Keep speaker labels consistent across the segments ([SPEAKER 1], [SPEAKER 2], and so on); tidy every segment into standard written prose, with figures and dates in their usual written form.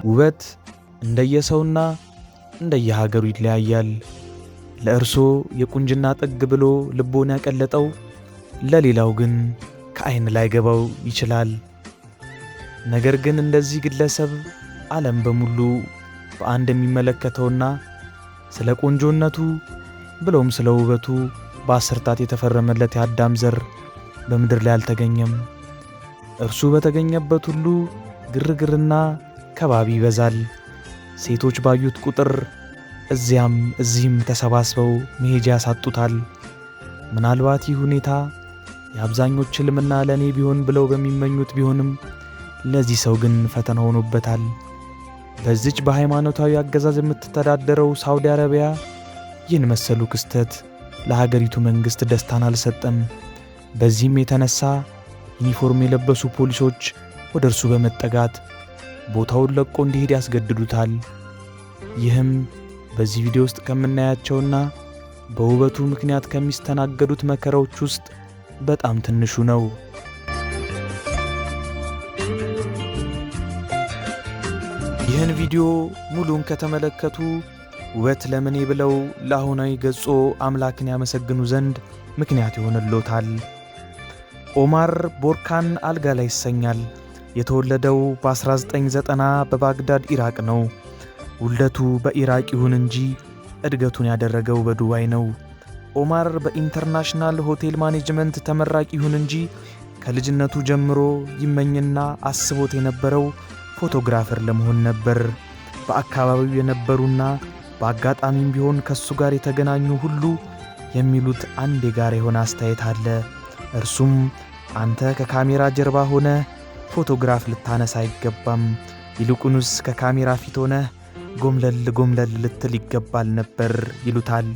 [SPEAKER 1] ውበት እንደየሰውና እንደየሀገሩ ይለያያል። ለእርሶ የቁንጅና ጥግ ብሎ ልቦን ያቀለጠው ለሌላው ግን ከዓይን ላይ ገባው ይችላል። ነገር ግን እንደዚህ ግለሰብ ዓለም በሙሉ በአንድ የሚመለከተውና ስለ ቆንጆነቱ ብሎም ስለ ውበቱ በአስርታት የተፈረመለት የአዳም ዘር በምድር ላይ አልተገኘም። እርሱ በተገኘበት ሁሉ ግርግርና ከባቢ ይበዛል። ሴቶች ባዩት ቁጥር እዚያም እዚህም ተሰባስበው መሄጃ ያሳጡታል። ምናልባት ይህ ሁኔታ የአብዛኞች ሕልምና ለእኔ ቢሆን ብለው በሚመኙት ቢሆንም ለዚህ ሰው ግን ፈተና ሆኖበታል። በዚች በሃይማኖታዊ አገዛዝ የምትተዳደረው ሳውዲ አረቢያ ይህን መሰሉ ክስተት ለሀገሪቱ መንግሥት ደስታን አልሰጠም። በዚህም የተነሳ ዩኒፎርም የለበሱ ፖሊሶች ወደ እርሱ በመጠጋት ቦታውን ለቆ እንዲሄድ ያስገድዱታል። ይህም በዚህ ቪዲዮ ውስጥ ከምናያቸውና በውበቱ ምክንያት ከሚስተናገዱት መከራዎች ውስጥ በጣም ትንሹ ነው። ይህን ቪዲዮ ሙሉን ከተመለከቱ ውበት ለምኔ ብለው ለአሁናዊ ገጾ አምላክን ያመሰግኑ ዘንድ ምክንያት ይሆንልዎታል። ኦማር ቦርካን አልጋላ ይሰኛል። የተወለደው በ1990 በባግዳድ ኢራቅ ነው። ውልደቱ በኢራቅ ይሁን እንጂ እድገቱን ያደረገው በዱባይ ነው። ኦማር በኢንተርናሽናል ሆቴል ማኔጅመንት ተመራቂ ይሁን እንጂ ከልጅነቱ ጀምሮ ይመኝና አስቦት የነበረው ፎቶግራፈር ለመሆን ነበር። በአካባቢው የነበሩና በአጋጣሚም ቢሆን ከሱ ጋር የተገናኙ ሁሉ የሚሉት አንድ የጋራ የሆነ አስተያየት አለ። እርሱም አንተ ከካሜራ ጀርባ ሆነ ፎቶግራፍ ልታነሳ አይገባም፣ ይልቁንስ ከካሜራ ፊት ሆነ ጎምለል ልትል ይገባል ነበር ይሉታል።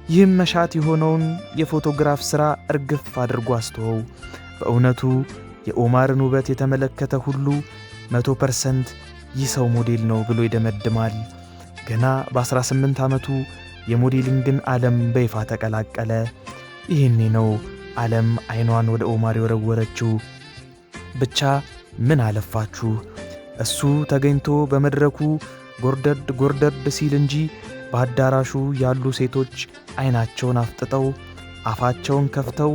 [SPEAKER 1] ይህም መሻት የሆነውን የፎቶግራፍ ሥራ እርግፍ አድርጎ አስተወው። በእውነቱ የኦማርን ውበት የተመለከተ ሁሉ 100% ይህ ሰው ሞዴል ነው ብሎ ይደመድማል። ገና በ18 ዓመቱ የሞዴሊንግን ዓለም በይፋ ተቀላቀለ። ይህኔ ነው ዓለም ዓይኗን ወደ ኦማር የወረወረችው። ብቻ ምን አለፋችሁ እሱ ተገኝቶ በመድረኩ ጎርደድ ሲል እንጂ በአዳራሹ ያሉ ሴቶች ዓይናቸውን አፍጥጠው አፋቸውን ከፍተው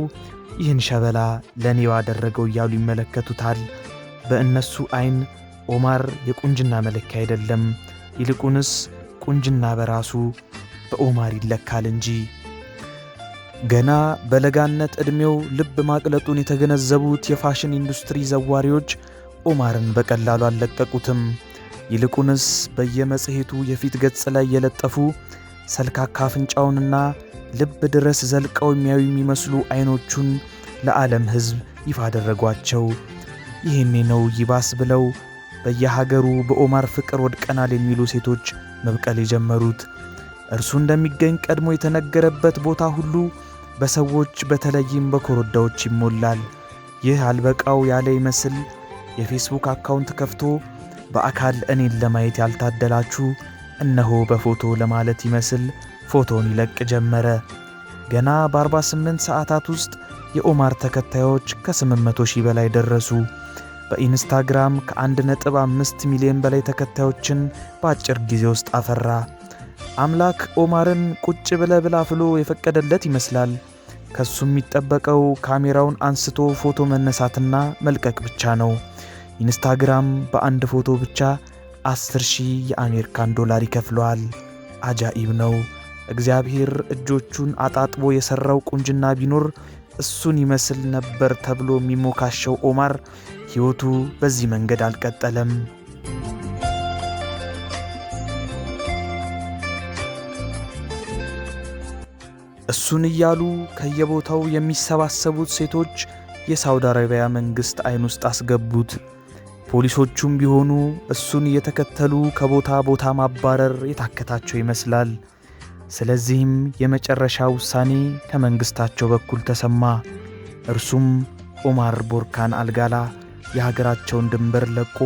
[SPEAKER 1] ይህን ሸበላ ለኔ ያደረገው እያሉ ይመለከቱታል። በእነሱ ዓይን ኦማር የቁንጅና መለኪያ አይደለም፣ ይልቁንስ ቁንጅና በራሱ በኦማር ይለካል እንጂ። ገና በለጋነት ዕድሜው ልብ ማቅለጡን የተገነዘቡት የፋሽን ኢንዱስትሪ ዘዋሪዎች ኦማርን በቀላሉ አልለቀቁትም። ይልቁንስ በየመጽሔቱ የፊት ገጽ ላይ የለጠፉ ሰልካካ አፍንጫውንና ልብ ድረስ ዘልቀው የሚያዩ የሚመስሉ ዓይኖቹን ለዓለም ሕዝብ ይፋ አደረጓቸው። ይህኔ ነው ይባስ ብለው በየሀገሩ በኦማር ፍቅር ወድቀናል የሚሉ ሴቶች መብቀል የጀመሩት። እርሱ እንደሚገኝ ቀድሞ የተነገረበት ቦታ ሁሉ በሰዎች በተለይም በኮረዳዎች ይሞላል። ይህ አልበቃው ያለ ይመስል የፌስቡክ አካውንት ከፍቶ በአካል እኔን ለማየት ያልታደላችሁ እነሆ በፎቶ ለማለት ይመስል ፎቶን ይለቅ ጀመረ። ገና በ48 ሰዓታት ውስጥ የኦማር ተከታዮች ከ800,000 በላይ ደረሱ። በኢንስታግራም ከ1.5 ሚሊዮን በላይ ተከታዮችን በአጭር ጊዜ ውስጥ አፈራ። አምላክ ኦማርን ቁጭ ብላ ፍሎ የፈቀደለት ይመስላል። ከሱ የሚጠበቀው ካሜራውን አንስቶ ፎቶ መነሳትና መልቀቅ ብቻ ነው። ኢንስታግራም በአንድ ፎቶ ብቻ 10,000 የአሜሪካን ዶላር ይከፍለዋል። አጃኢብ ነው። እግዚአብሔር እጆቹን አጣጥቦ የሠራው ቁንጅና ቢኖር እሱን ይመስል ነበር ተብሎ የሚሞካሸው ኦማር ሕይወቱ በዚህ መንገድ አልቀጠለም። እሱን እያሉ ከየቦታው የሚሰባሰቡት ሴቶች የሳውዲ አረቢያ መንግሥት ዓይን ውስጥ አስገቡት። ፖሊሶቹም ቢሆኑ እሱን እየተከተሉ ከቦታ ቦታ ማባረር የታከታቸው ይመስላል። ስለዚህም የመጨረሻ ውሳኔ ከመንግሥታቸው በኩል ተሰማ። እርሱም ኦማር ቦርካን አልጋላ የሀገራቸውን ድንበር ለቆ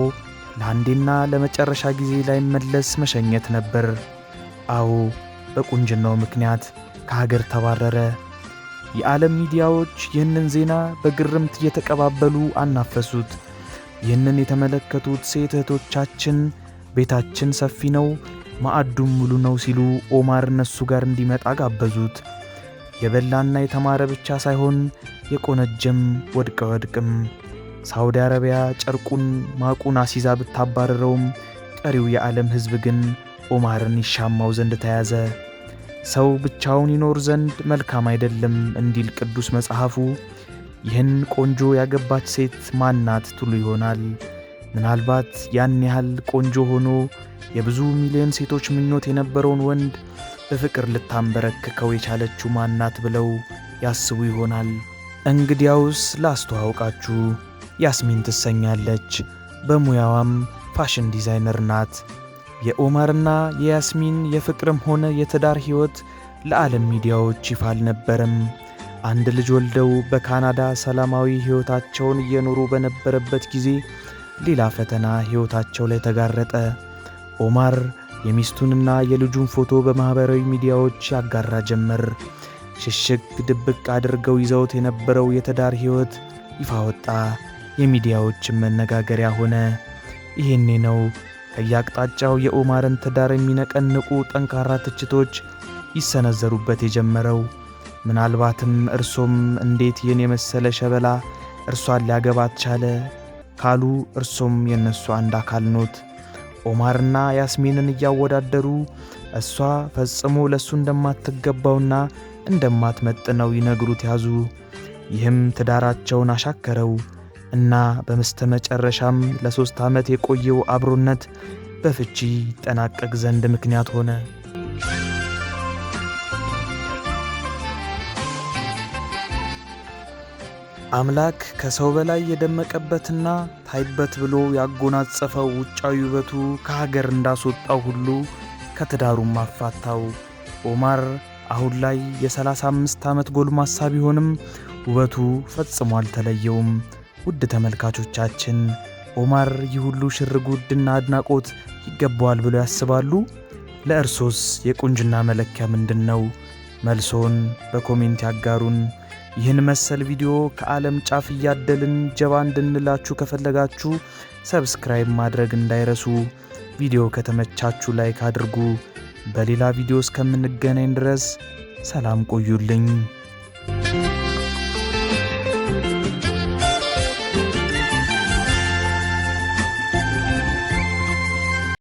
[SPEAKER 1] ለአንዴና ለመጨረሻ ጊዜ ላይመለስ መሸኘት ነበር። አዎ፣ በቁንጅናው ምክንያት ከሀገር ተባረረ። የዓለም ሚዲያዎች ይህንን ዜና በግርምት እየተቀባበሉ አናፈሱት። ይህንን የተመለከቱት ሴት እህቶቻችን ቤታችን ሰፊ ነው፣ ማዕዱም ሙሉ ነው ሲሉ ኦማር እነሱ ጋር እንዲመጣ ጋበዙት። የበላና የተማረ ብቻ ሳይሆን የቆነጀም ወድቀ ወድቅም። ሳውዲ አረቢያ ጨርቁን ማቁን አሲዛ ብታባረረውም ቀሪው የዓለም ሕዝብ ግን ኦማርን ይሻማው ዘንድ ተያዘ። ሰው ብቻውን ይኖር ዘንድ መልካም አይደለም እንዲል ቅዱስ መጽሐፉ። ይህን ቆንጆ ያገባች ሴት ማናት ትሉ ይሆናል። ምናልባት ያን ያህል ቆንጆ ሆኖ የብዙ ሚሊዮን ሴቶች ምኞት የነበረውን ወንድ በፍቅር ልታንበረክከው የቻለችው ማናት ብለው ያስቡ ይሆናል። እንግዲያውስ ላስተዋውቃችሁ፣ ያስሚን ትሰኛለች። በሙያዋም ፋሽን ዲዛይነር ናት። የኦማርና የያስሚን የፍቅርም ሆነ የትዳር ሕይወት ለዓለም ሚዲያዎች ይፋ አልነበረም። አንድ ልጅ ወልደው በካናዳ ሰላማዊ ሕይወታቸውን እየኖሩ በነበረበት ጊዜ ሌላ ፈተና ሕይወታቸው ላይ ተጋረጠ። ኦማር የሚስቱንና የልጁን ፎቶ በማኅበራዊ ሚዲያዎች ያጋራ ጀመር። ሽሽግ ድብቅ አድርገው ይዘውት የነበረው የትዳር ሕይወት ይፋ ወጣ። የሚዲያዎችም መነጋገሪያ ሆነ። ይሄኔ ነው ከየአቅጣጫው የኦማርን ትዳር የሚነቀንቁ ጠንካራ ትችቶች ይሰነዘሩበት የጀመረው። ምናልባትም እርሶም እንዴት ይህን የመሰለ ሸበላ እርሷን ሊያገባት ቻለ ካሉ እርሶም የነሱ አንድ አካል ኖት። ኦማርና ያስሚንን እያወዳደሩ እሷ ፈጽሞ ለሱ እንደማትገባውና እንደማትመጥነው ይነግሩት ያዙ። ይህም ትዳራቸውን አሻከረው እና በመጨረሻም ለ3 ዓመት የቆየው አብሮነት በፍቺ ይጠናቀቅ ዘንድ ምክንያት ሆነ። አምላክ ከሰው በላይ የደመቀበትና ታይበት ብሎ ያጎናጸፈው ውጫዊ ውበቱ ከሀገር እንዳስወጣው ሁሉ ከትዳሩም አፋታው። ኦማር አሁን ላይ የ35 ዓመት ጎልማሳ ቢሆንም ውበቱ ፈጽሞ አልተለየውም። ውድ ተመልካቾቻችን፣ ኦማር ይህ ሁሉ ሽርጉድና አድናቆት ይገባዋል ብለው ያስባሉ? ለእርሶስ የቁንጅና መለኪያ ምንድን ነው? መልሶን በኮሜንት ያጋሩን። ይህን መሰል ቪዲዮ ከዓለም ጫፍ እያደልን ጀባ እንድንላችሁ ከፈለጋችሁ ሰብስክራይብ ማድረግ እንዳይረሱ። ቪዲዮ ከተመቻችሁ ላይክ አድርጉ። በሌላ ቪዲዮ እስከምንገናኝ ድረስ ሰላም ቆዩልኝ።